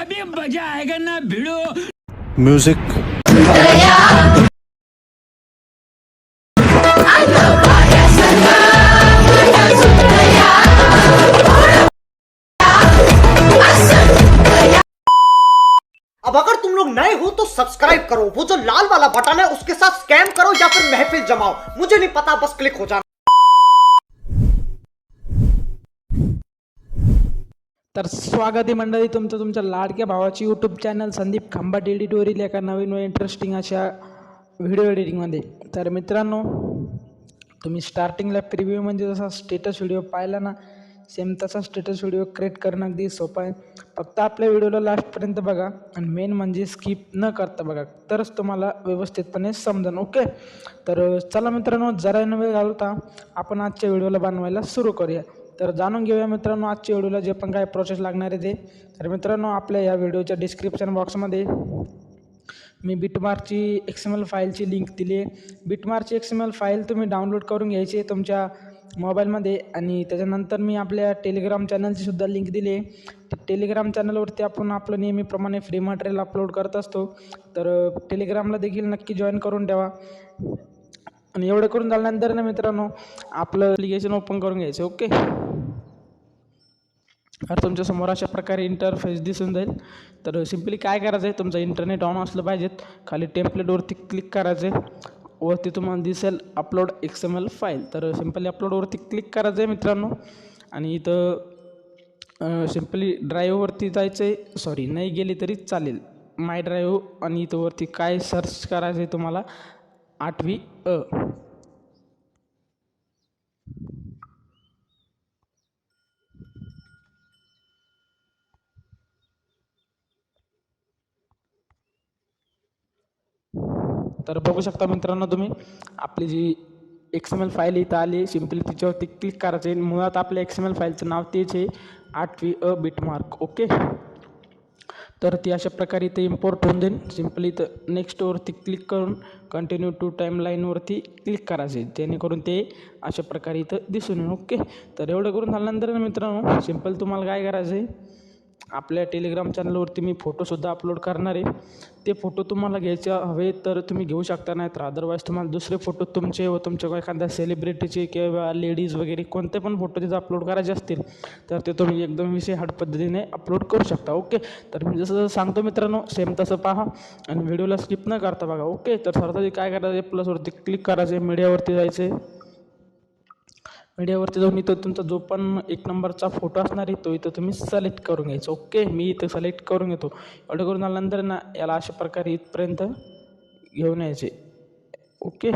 अभी मजा आएगा ना भिड़ो। म्यूजिक अब अगर तुम लोग नए हो तो सब्सक्राइब करो, वो जो लाल वाला बटन है उसके साथ स्कैम करो या फिर महफिल जमाओ, मुझे नहीं पता, बस क्लिक हो जाना। तर स्वागत आहे मंडळी तुमचं तुमच्या लाडक्या भावाची YouTube channel Sandeep Khambhat editorial एका नवीन व इंटरेस्टिंग अशा व्हिडिओ एडिटिंगमध्ये. तर मित्रांनो, तुम्ही स्टार्टिंगला प्रिव्ह्यू म्हणजे जसा स्टेटस व्हिडिओ पाहिला ना, सेम तसा स्टेटस व्हिडिओ क्रिएट करणं अगदी सोपं आहे. फक्त आपल्या व्हिडिओला लास्टपर्यंत बघा आणि मेन म्हणजे स्किप न करता बघा, तरच तुम्हाला व्यवस्थितपणे समजेल. ओके, तर चला मित्रांनो, जरा न वेळ घालवता आपण आजच्या व्हिडिओला बनवायला सुरू करूया. तर जाणून घेऊया मित्रांनो आजच्या व्हिडिओला जे पण काय प्रोसेस लागणार आहे ते. तर मित्रांनो, आपल्या या व्हिडिओच्या डिस्क्रिप्शन बॉक्समध्ये मी बिटमार्कची XML फाईलची लिंक दिली आहे. बिटमार्कची XML फाईल तुम्ही डाउनलोड करून घ्यायची आहे तुमच्या मोबाईलमध्ये, आणि त्याच्यानंतर मी आपल्या टेलिग्राम चॅनलची सुद्धा लिंक दिली आहे. टेलिग्राम चॅनलवरती आपण आपलं नेहमीप्रमाणे फ्री मटेरियल अपलोड करत असतो, तर टेलिग्रामला देखील नक्की जॉईन करून ठेवा. आणि एवढं करून झाल्यानंतर ना मित्रांनो, आपलं ॲप्लिकेशन ओपन करून घ्यायचं. ओके, तर तुमच्यासमोर अशा प्रकारे इंटरफेस दिसून जाईल. तर सिम्पली काय करायचं आहे, तुमचं इंटरनेट ऑन असलं पाहिजेत. खाली टेम्पलेटवरती क्लिक करायचं आहे, वरती तुम्हाला दिसेल अपलोड XML फाईल. तर सिम्पली अपलोडवरती क्लिक करायचं आहे मित्रांनो, आणि इथं सिम्पली ड्राईव्हवरती जायचं आहे. सॉरी, नाही गेली तरी चालेल, माय ड्राईव्ह, आणि इथं वरती काय सर्च करायचं आहे तुम्हाला, 8वी अ. तर बघू शकता मित्रांनो तुम्ही, आपली जी XML फाईल इथं आली. सिम्पली तिच्यावरती क्लिक करायचं आहे. मुळात आपल्या XML फाईलचं नाव तेच आहे, 8वी अ बिटमार्क. ओके, तर ती अशा प्रकारे इथे इम्पोर्ट होऊन जाईल. सिम्पली इथं नेक्स्टवरती क्लिक करून कंटिन्यू टू टाईमलाईनवरती क्लिक करायचे, जेणेकरून ते अशा प्रकारे इथं दिसून येईल. ओके, तर एवढं करून झाल्यानंतर मित्रांनो, सिम्पल तुम्हाला काय करायचं आहे, आपल्या टेलिग्राम चॅनलवरती मी फोटोसुद्धा अपलोड करणार आहे. ते फोटो तुम्हाला घ्यायचे हवे तर तुम्ही घेऊ शकता, नाही तर अदरवाईज तुम्हाला दुसरे फोटो तुमचे व तुमच्या एखाद्या सेलिब्रिटीचे किंवा लेडीज वगैरे कोणते पण फोटो तिथं अपलोड करायचे असतील तर ते तुम्ही एकदम विषय पद्धतीने अपलोड करू शकता. ओके, तर मी जसं सांगतो मित्रांनो, सेम तसं पहा आणि व्हिडिओला स्किप न करता बघा. ओके, तर सरळ काय करायचं आहे, प्लसवरती क्लिक करायचं आहे, मीडियावरती जायचं आहे. मीडियावरती जाऊन इथं तुमचा जो पण 1 नंबरचा फोटो असणार आहे तो इथं तुम्ही सिलेक्ट करून घ्यायचा. ओके, मी इथं सिलेक्ट करून घेतो. एवढं करून झाल्यानंतर ना, याला अशा प्रकारे इथपर्यंत घेऊन यायचे. ओके,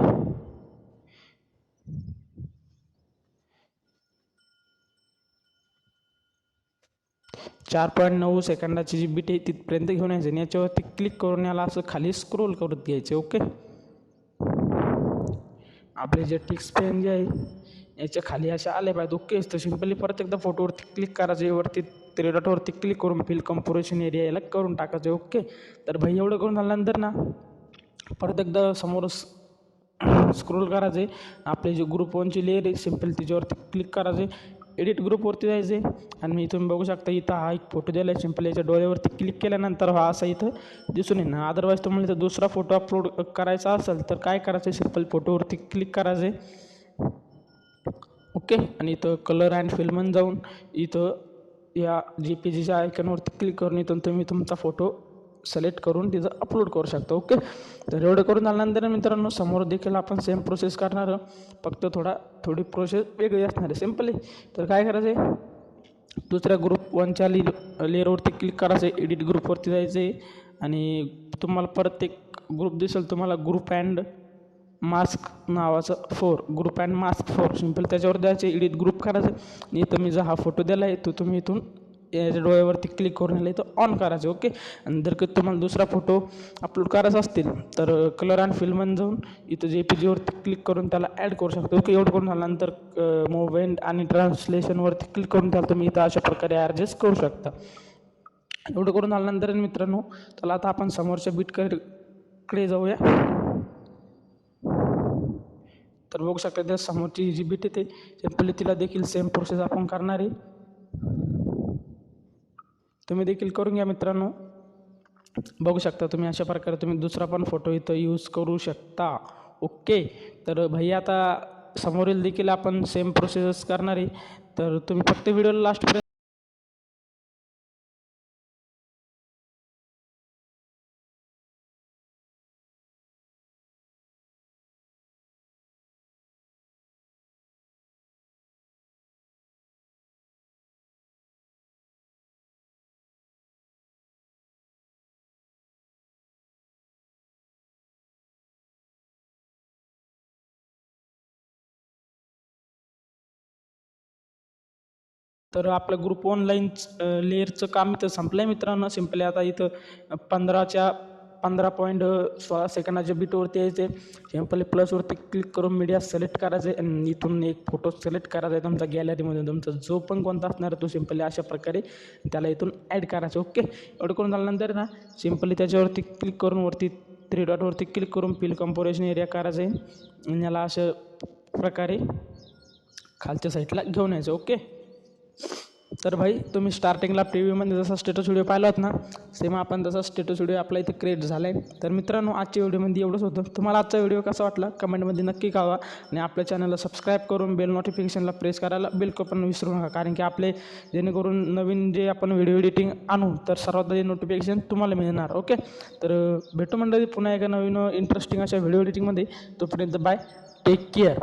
4.9 सेकंदाची जी बीट आहे तिथपर्यंत घेऊन यायचे, आणि याच्यावरती क्लिक करून याला असं खाली स्क्रोल करत घ्यायचे. ओके, आपले जे टिक्स पेन जे आहे याच्या खाली असे आले पाहिजे. ओके, तर सिम्पली परत एकदा फोटोवरती क्लिक करायचं, वरती 3 डॉटवरती क्लिक करून फिल कम्पोजिशन एरिया याला करून टाकायचं. ओके, तर भाई एवढं करून झाल्यानंतर ना, परत एकदा समोर स्क्रोल करायचे, आपले जे ग्रुप 1ची लेअर आहे सिम्पल तिच्यावरती क्लिक करायचे, एडिट ग्रुपवरती जायचे, आणि मी तुम्ही बघू शकता इथं हा एक फोटो दिला आहे. सिम्पल याच्या डोळ्यावरती क्लिक केल्यानंतर हा असा इथं दिसून येईल ना. अदरवाईज तुम्हाला इथं दुसरा फोटो अपलोड करायचा असेल तर काय करायचं, सिम्पल फोटोवरती क्लिक करायचे. ओके, आणि इथं कलर अँड फिल्ममध्ये जाऊन इथं या JPGच्या आयकॉनवरती क्लिक करून इथून तुम्ही तुमचा फोटो सिलेक्ट करून तिथं अपलोड करू शकता. ओके, तर एवढं करून झाल्यानंतर मित्रांनो, समोर देखील आपण सेम प्रोसेस करणार, फक्त थोडी प्रोसेस वेगळी असणार आहे. सिम्पली तर काय करायचं आहे, दुसऱ्या ग्रुप 1च्या लेअरवरती क्लिक करायचं आहे, एडिट ग्रुपवरती जायचं आहे, आणि तुम्हाला परत एक ग्रुप दिसेल, तुम्हाला ग्रुप अँड मास्क नावाचं 4, ग्रुप अँड मास्क 4, सिम्पल त्याच्यावर द्यायचे, एडिट ग्रुप करायचं, आणि इथं मी जो हा फोटो दिला आहे तो तुम्ही इथून याच्या डोळ्यावरती क्लिक करून याला इथं ऑन करायचं. ओके, आणि जर तुम्हाला दुसरा फोटो अपलोड करायचा असतील तर कलर अँड फिल्ममध्ये जाऊन इथं JPGवरती क्लिक करून त्याला ॲड करू शकतो. ओके, एवढं करून झाल्यानंतर मूवमेंट आणि ट्रान्सलेशनवरती क्लिक करून त्याला तुम्ही इथं अशा प्रकारे ॲडजस्ट करू शकता. एवढं करून झाल्यानंतर मित्रांनो, चला आता आपण समोरच्या बीटकडे जाऊया. तर बघू शकता त्या समोरची जी बीट येते सिम्पली तिला देखील सेम प्रोसेस आपण करणार आहे. तुम्ही देखील करून घ्या मित्रांनो. बघू शकता तुम्ही अशा प्रकारे तुम्ही दुसरा पण फोटो इथं यूज करू शकता. ओके. तर भैया आता समोरील देखील आपण सेम प्रोसेस करणार आहे. तर तुम्ही फक्त व्हिडिओला लास्टपर्यंत तर आपलं ग्रुप ऑनलाईन लेअरचं काम इथं संपलं आहे मित्रांनो. सिम्पली आता इथं 15.16 सेकंदाच्या बीटवरती यायचे. सिम्पली प्लसवरती क्लिक करून मीडिया सिलेक्ट करायचं आहे आणि इथून एक फोटो सिलेक्ट करायचा आहे तुमचा गॅलरीमध्ये. तुमचा जो पण कोणता असणार आहे तो सिम्पली अशा प्रकारे त्याला इथून ॲड करायचं. ओके. एवढं करून झाल्यानंतर ना सिम्पली त्याच्यावरती क्लिक करून वरती 3 डॉटवरती क्लिक करून फिल कंपोजिशन एरिया करायचं आहे आणि याला अशा प्रकारे खालच्या साईडला घेऊन यायचं. ओके. तर भाई तुम्ही स्टार्टिंगला प्रिव्ह्यूमध्ये जसा स्टेटस व्हिडिओ पाहिला होता ना सेम आपण तसा स्टेटस व्हिडिओ आपला इथे क्रिएट झाला आहे. तर मित्रांनो आजच्या व्हिडिओमध्ये एवढंच होतं. तुम्हाला आजचा व्हिडिओ कसा वाटला कमेंटमध्ये नक्की कळवा आणि आपल्या चॅनलला सबस्क्राईब करून बेल नोटिफिकेशनला प्रेस करायला बिलकुल पण विसरू नका. कारण की आपले जेणेकरून नवीन जे आपण व्हिडिओ एडिटिंग आणू तर सर्वात आधी नोटिफिकेशन तुम्हाला मिळणार. ओके. तर भेटू मंडळी पुन्हा एका नवीन इंटरेस्टिंग अशा व्हिडिओ एडिटिंगमध्ये. तोपर्यंत बाय. Take care.